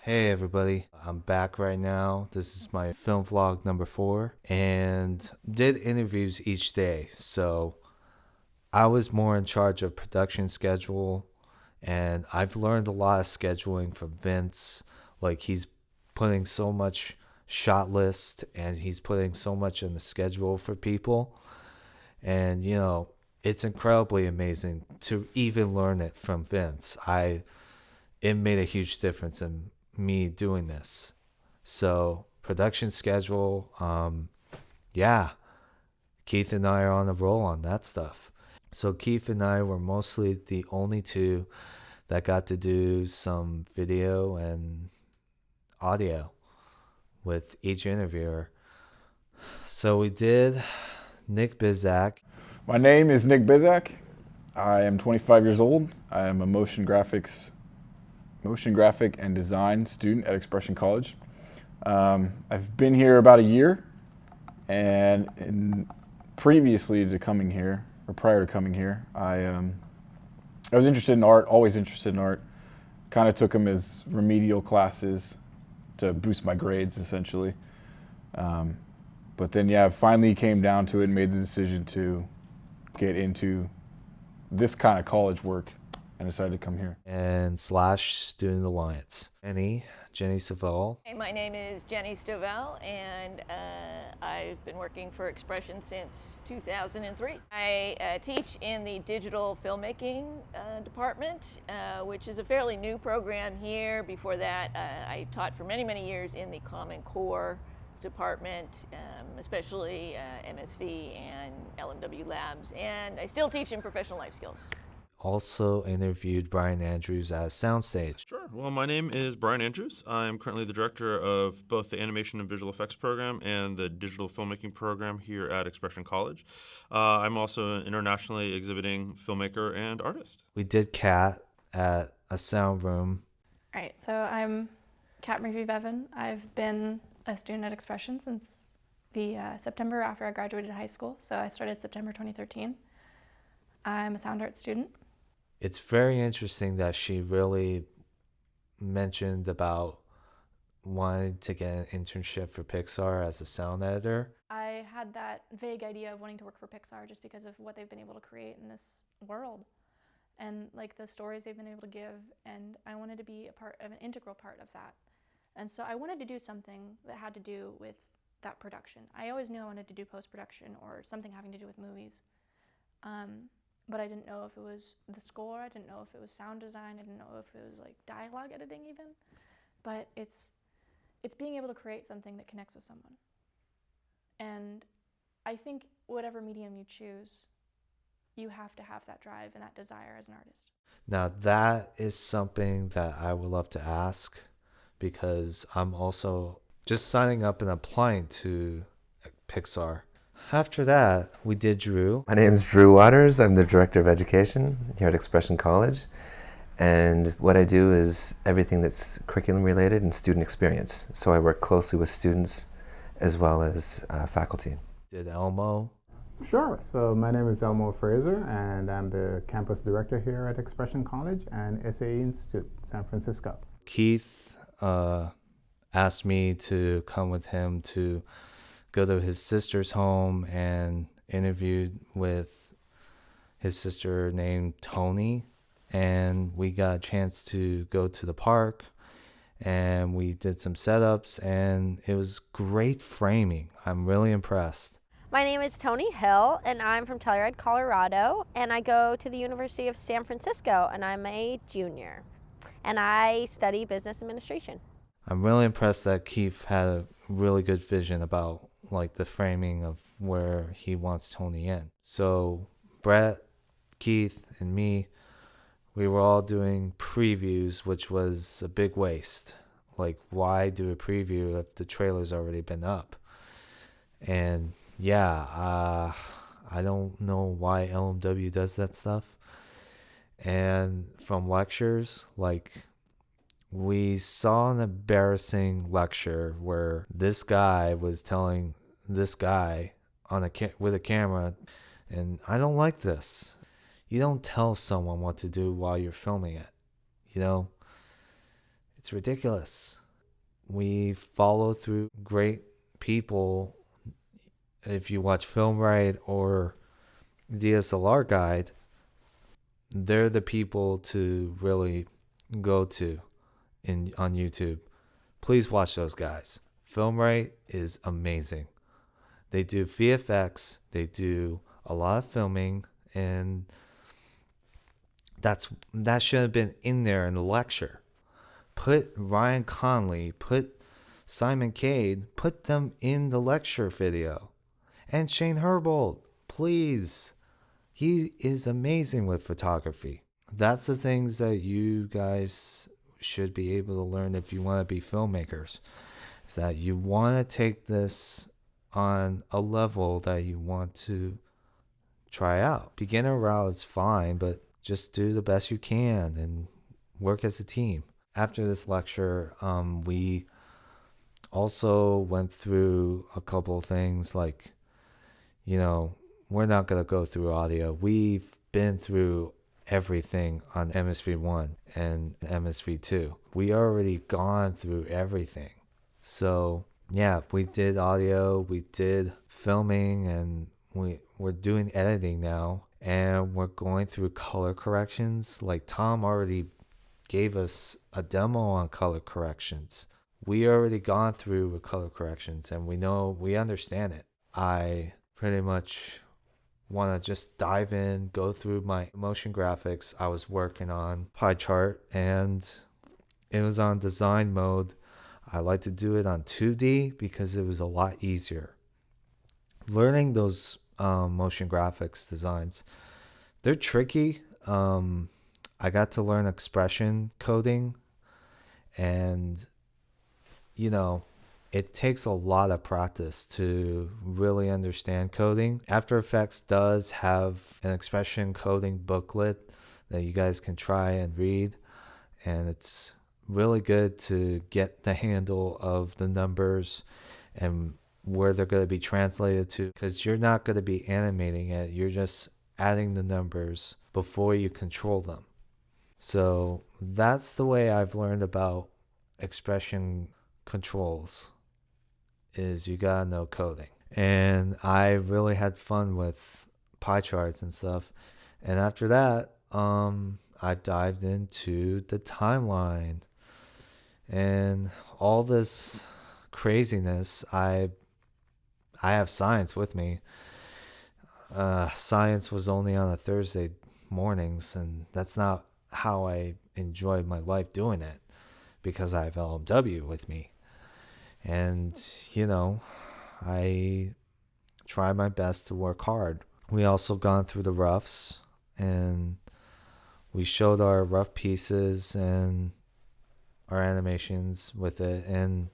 Hey everybody, I'm back right now. This is my film vlog number 4 and did interviews each day. So I was more in charge of production schedule and I've learned a lot of scheduling from Vince. Like he's putting so much shot list and he's putting so much in the schedule for people. And it's incredibly amazing to even learn it from Vince. It made a huge difference in me doing this. So production schedule, yeah, Keith and I are on a roll on that stuff. So Keith and I were mostly the only two that got to do some video and audio with each interviewer. So we did Nick Bizak. My name is Nick Bizak. I am 25 years old. I am a motion graphic and design student at Expression College. I've been here about a year, and previously to coming here, or prior to coming here, I was interested in art, always interested in art. Kind of took them as remedial classes to boost my grades, essentially. But then, yeah, finally came down to it and made the decision to get into this kind of college work and decided to come here. And slash Student Alliance. Jenny Savell. Hey, my name is Jenny Stovall, and I've been working for Expression since 2003. I teach in the digital filmmaking department, which is a fairly new program here. Before that, I taught for many, many years in the Common Core department, especially MSV and LMW Labs, and I still teach in professional life skills. Also interviewed Brian Andrews at Soundstage. Sure. Well, my name is Brian Andrews. I'm currently the director of both the Animation and Visual Effects program and the Digital Filmmaking program here at Expression College. I'm also an internationally exhibiting filmmaker and artist. We did Cat at a sound room. All right, so I'm Kat Murphy-Bevan. I've been a student at Expression since the September after I graduated high school. So I started September 2013. I'm a sound art student. It's very interesting that she really mentioned about wanting to get an internship for Pixar as a sound editor. I had that vague idea of wanting to work for Pixar just because of what they've been able to create in this world and like the stories they've been able to give, and I wanted to be an integral part of that. And so I wanted to do something that had to do with that production. I always knew I wanted to do post-production or something having to do with movies. But I didn't know if it was the score, I didn't know if it was sound design, I didn't know if it was like dialogue editing even. But it's being able to create something that connects with someone. And I think whatever medium you choose, you have to have that drive and that desire as an artist. Now that is something that I would love to ask, because I'm also just signing up and applying to Pixar. After that, we did Drew. My name is Drew Waters. I'm the Director of Education here at Expression College. And what I do is everything that's curriculum related and student experience. So I work closely with students as well as faculty. Did Elmo. Sure. So my name is Elmo Fraser, and I'm the campus director here at Expression College and SAE Institute, San Francisco. Keith asked me to come with him to go to his sister's home and interviewed with his sister named Tony. And we got a chance to go to the park and we did some setups, and it was great framing. I'm really impressed. My name is Tony Hill, and I'm from Telluride, Colorado, and I go to the University of San Francisco, and I'm a junior, and I study business administration. I'm really impressed that Keith had a really good vision about like the framing of where he wants Tony in. So Brett, Keith, and me, we were all doing previews, which was a big waste. Like, why do a preview if the trailer's already been up? And yeah, I don't know why LMW does that stuff. And from lectures, like, we saw an embarrassing lecture where this guy was telling this guy on with a camera, and I don't like this. You don't tell someone what to do while you're filming it. It's ridiculous. We follow through great people. If you watch Film Right or DSLR Guide, they're the people to really go to on YouTube. Please watch those guys. Film Right is amazing. They do VFX, they do a lot of filming, and that should have been in there in the lecture. Put Ryan Conley, put Simon Cade, put them in the lecture video. And Shane Herbold, please. He is amazing with photography. That's the things that you guys should be able to learn if you want to be filmmakers. Is that you want to take this on a level that you want to try out. Beginner route is fine, but just do the best you can and work as a team. After this lecture, we also went through a couple of things like, we're not going to go through audio. We've been through everything on MSV1 and MSV2. We already gone through everything. So yeah, we did audio, we did filming, and we're doing editing now, and we're going through color corrections. Like Tom already gave us a demo on color corrections. We already gone through with color corrections, and we understand it. I pretty much want to just dive in, go through my motion graphics. I was working on pie chart, and it was on design mode. I like to do it on 2D because it was a lot easier. Learning those motion graphics designs, they're tricky. I got to learn expression coding, and it takes a lot of practice to really understand coding. After Effects does have an expression coding booklet that you guys can try and read, and it's really good to get the handle of the numbers and where they're going to be translated to, because you're not going to be animating it. You're just adding the numbers before you control them. So that's the way I've learned about expression controls, is you gotta know coding. And I really had fun with pie charts and stuff. And after that, I dived into the timeline and all this craziness. I have science with me. Science was only on a Thursday mornings, and that's not how I enjoyed my life doing it, because I have LMW with me. And, I try my best to work hard. We also gone through the roughs, and we showed our rough pieces and our animations with it, and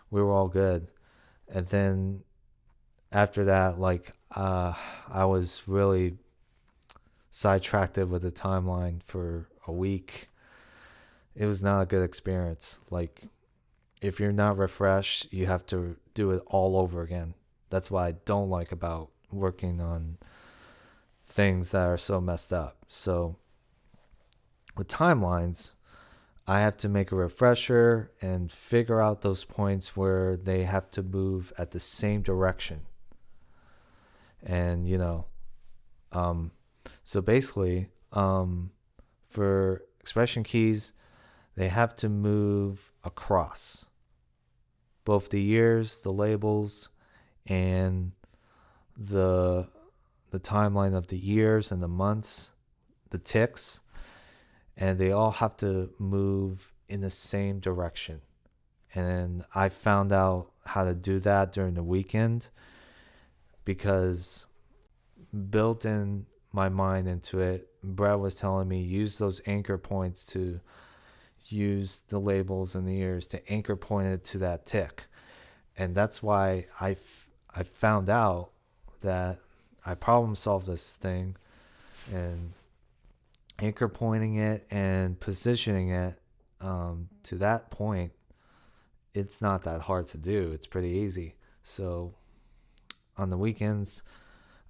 we were all good. And then after that, I was really sidetracked with the timeline for a week. It was not a good experience. Like, if you're not refreshed, you have to do it all over again. That's what I don't like about working on things that are so messed up. So with timelines, I have to make a refresher and figure out those points where they have to move at the same direction. And, so basically, for expression keys, they have to move across both the years, the labels, and the timeline of the years and the months, the ticks, and they all have to move in the same direction. And I found out how to do that during the weekend, because built in my mind into it, Brett was telling me use those anchor points to use the labels and the years to anchor point it to that tick. And that's why I found out that I problem solved this thing, and anchor pointing it and positioning it to that point, it's not that hard to do. It's pretty easy. So on the weekends,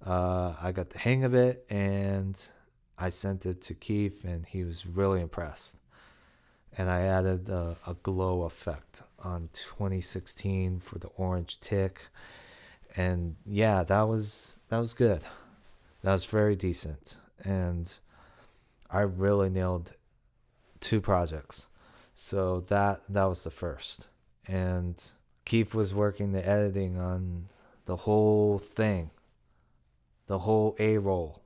I got the hang of it, and I sent it to Keith, and he was really impressed. and I added a glow effect on 2016 for the orange tick. And yeah, that was good. That was very decent. And I really nailed 2 projects. So that was the first. And Keith was working the editing on the whole thing, the whole A roll.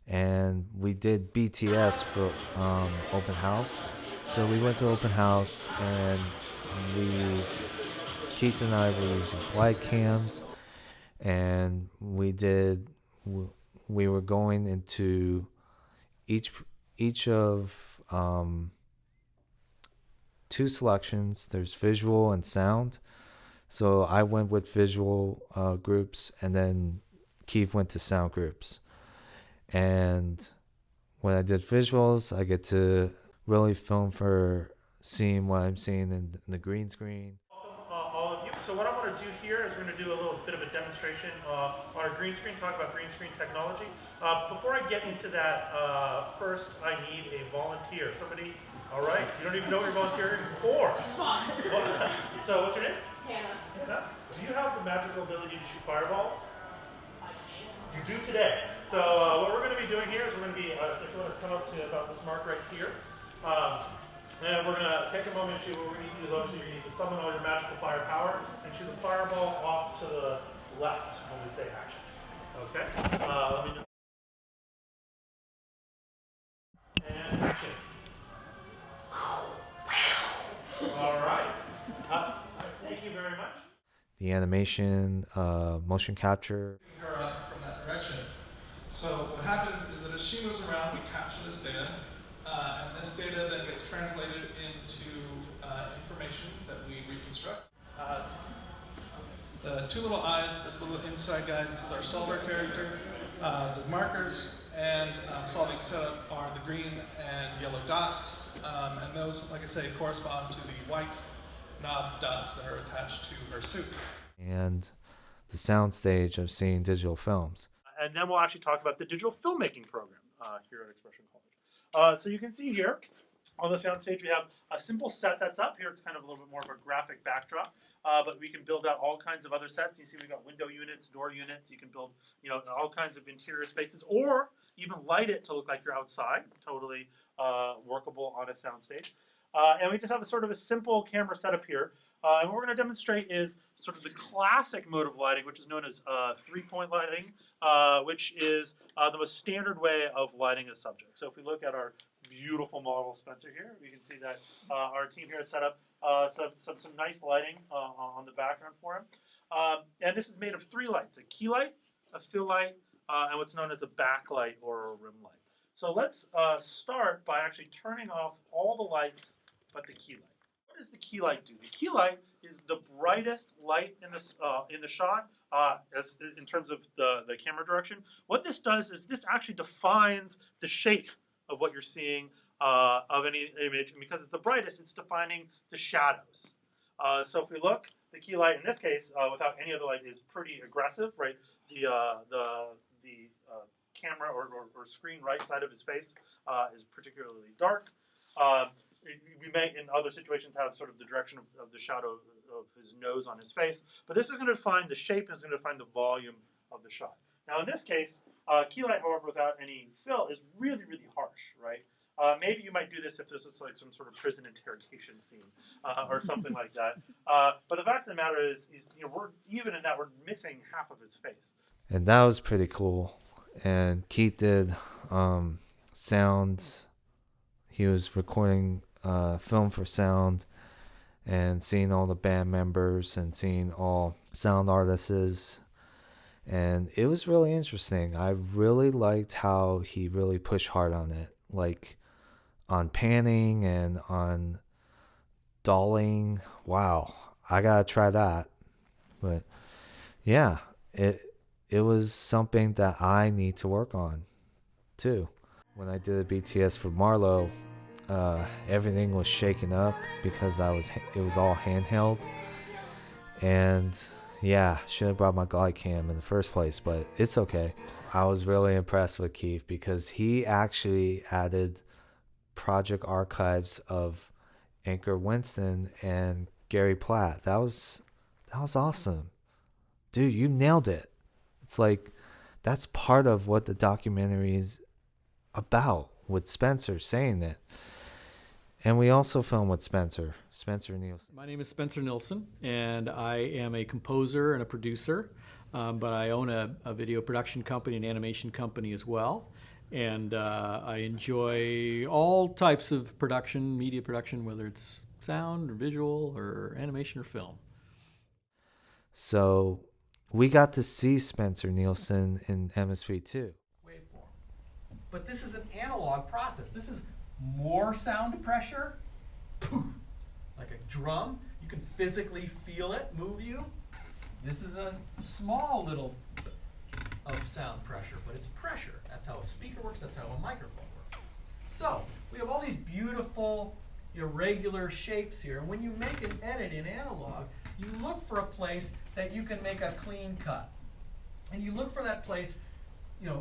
And we did BTS for open house. So we went to open house, and Keith and I were using glide cams, and we were going into each of 2 selections. There's visual and sound. So I went with visual groups, and then Keith went to sound groups. And when I did visuals, I get to really film for seeing what I'm seeing in the green screen. Welcome all of you. So what I want to do here is we're going to do a little bit of a demonstration on our green screen, talk about green screen technology. Before I get into that, first I need a volunteer. Somebody, all right, you don't even know what you're volunteering for. It's fine. So what's your name? Hannah. Hannah? Do you have the magical ability to shoot fireballs? You do today. So what we're going to be doing here is we're going to be, if you want to come up to about this mark right here, and we're going to take a moment and shoot. What we need to do is obviously you need to summon all your magical firepower and shoot a fireball off to the left when we say action. Okay? Let me know. And action. All right. Thank you very much. The animation, motion capture. Her up from that direction. So what happens is that as she moves around, we capture this data, and this data then gets translated into information that we reconstruct. The 2 little eyes, this little inside guy, this is our solver character. The markers and solving setup are the green and yellow dots, and those, like I say, correspond to the white knob dots that are attached to her suit. And the sound stage of seeing digital films. And then we'll actually talk about the digital filmmaking program here at Expression College. So you can see here on the soundstage we have a simple set that's up. Here it's kind of a little bit more of a graphic backdrop, but we can build out all kinds of other sets. You see we've got window units, door units. You can build all kinds of interior spaces, or even light it to look like you're outside. Totally workable on a soundstage. And we just have a sort of a simple camera setup here. And what we're going to demonstrate is sort of the classic mode of lighting, which is known as 3-point lighting, which is the most standard way of lighting a subject. So if we look at our beautiful model Spencer here, we can see that our team here has set up some nice lighting on the background for him. And this is made of 3 lights: a key light, a fill light, and what's known as a backlight or a rim light. So let's start by actually turning off all the lights but the key light. What does the key light do? The key light is the brightest light in the shot in terms of the camera direction. What this does is this actually defines the shape of what you're seeing of any image, and because it's the brightest, it's defining the shadows. So if we look, the key light in this case, without any other light, is pretty aggressive, right? The camera or screen right side of his face is particularly dark. We may, in other situations, have sort of the direction of the shadow of his nose on his face, but this is going to define the shape and it's going to define the volume of the shot. Now, in this case, key light, however, without any fill, is really, really harsh, right? Maybe you might do this if this was like some sort of prison interrogation scene or something like that. But the fact of the matter is we're even in that we're missing half of his face. And that was pretty cool. And Keith did sound. He was recording film for sound and seeing all the band members and seeing all sound artists. And it was really interesting. I really liked how he really pushed hard on it, like on panning and on dolling. Wow, I gotta try that. But yeah, it was something that I need to work on too. When I did the BTS for Marlowe, everything was shaken up because it was all handheld. And yeah, should have brought my glide cam in the first place, but it's okay. I was really impressed with Keith because he actually added project archives of Anchor Winston and Gary Platt. That was awesome. Dude, you nailed it. It's like that's part of what the documentary is about, with Spencer saying it. And we also filmed with Spencer Nielsen. My name is Spencer Nilsson, and I am a composer and a producer, but I own a video production company and animation company as well. And I enjoy all types of production, media production, whether it's sound or visual or animation or film. So we got to see Spencer Nielsen in MSV too. Waveform. But this is an analog process. This is more sound pressure, like a drum. You can physically feel it move you. This is a small little of sound pressure, but it's pressure. That's how a speaker works. That's how a microphone works. So we have all these beautiful irregular shapes here. And when you make an edit in analog, you look for a place that you can make a clean cut. And you look for that place,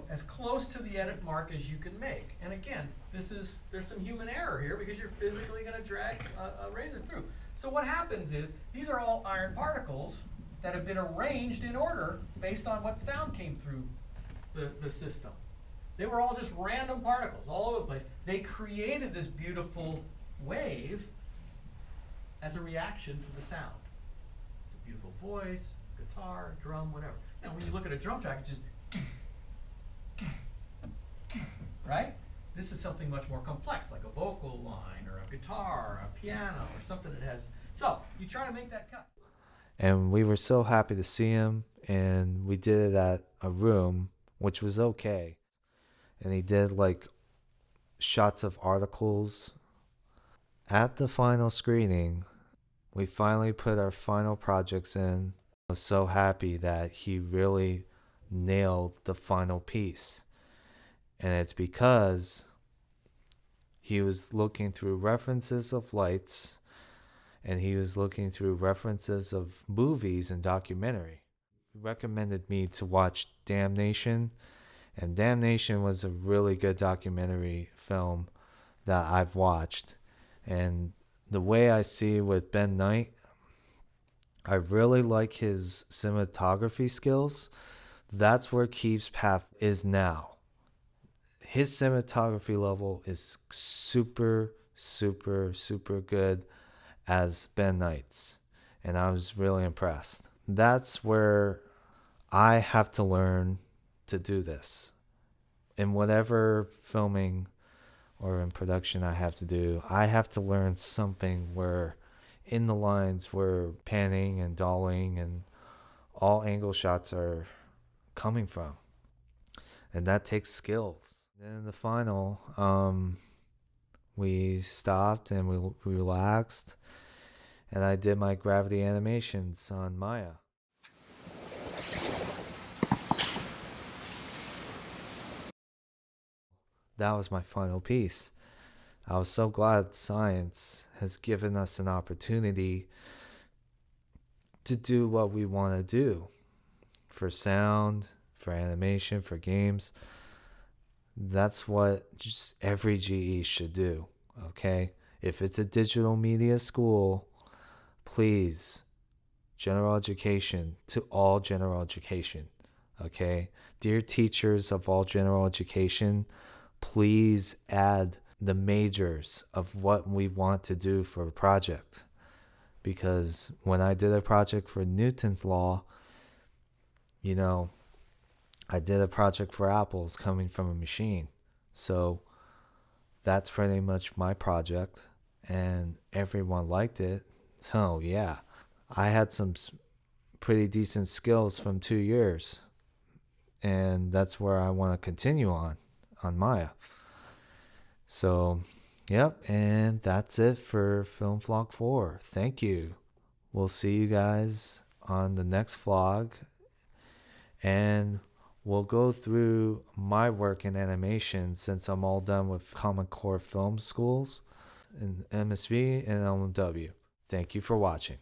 as close to the edit mark as you can make. And again, there's some human error here because you're physically going to drag a razor through. So what happens is these are all iron particles that have been arranged in order based on what sound came through the system. They were all just random particles all over the place. They created this beautiful wave as a reaction to the sound. It's a beautiful voice, guitar, drum, whatever. Now when you look at a drum track, it's just right? This is something much more complex, like a vocal line or a guitar, or a piano, or something that has. So you try to make that cut. And we were so happy to see him, and we did it at a room, which was okay. And he did like shots of articles. At the final screening, we finally put our final projects in. I was so happy that he really nailed the final piece. And it's because he was looking through references of lights, and he was looking through references of movies and documentary. He recommended me to watch Damnation, and Damnation was a really good documentary film that I've watched. And the way I see with Ben Knight, I really like his cinematography skills. That's where Keith's path is now. His cinematography level is super, super, super good as Ben Knight's. And I was really impressed. That's where I have to learn to do this. In whatever filming or in production I have to do, I have to learn something where in the lines where panning and dolling and all angle shots are coming from. And that takes skills. Then in the final, we stopped and we relaxed, and I did my gravity animations on Maya. That was my final piece. I was so glad science has given us an opportunity to do what we want to do for sound, for animation, for games. That's what just every GE should do, okay? If it's a digital media school, please, general education to all general education, okay? Dear teachers of all general education, please add the majors of what we want to do for a project. Because when I did a project for Newton's Law, I did a project for apples coming from a machine. So that's pretty much my project, and everyone liked it. So yeah, I had some pretty decent skills from 2 years, and that's where I want to continue on Maya. So, yep, and that's it for Film Vlog 4. Thank you. We'll see you guys on the next vlog, and we'll go through my work in animation since I'm all done with Common Core Film Schools in MSV and LMW. Thank you for watching.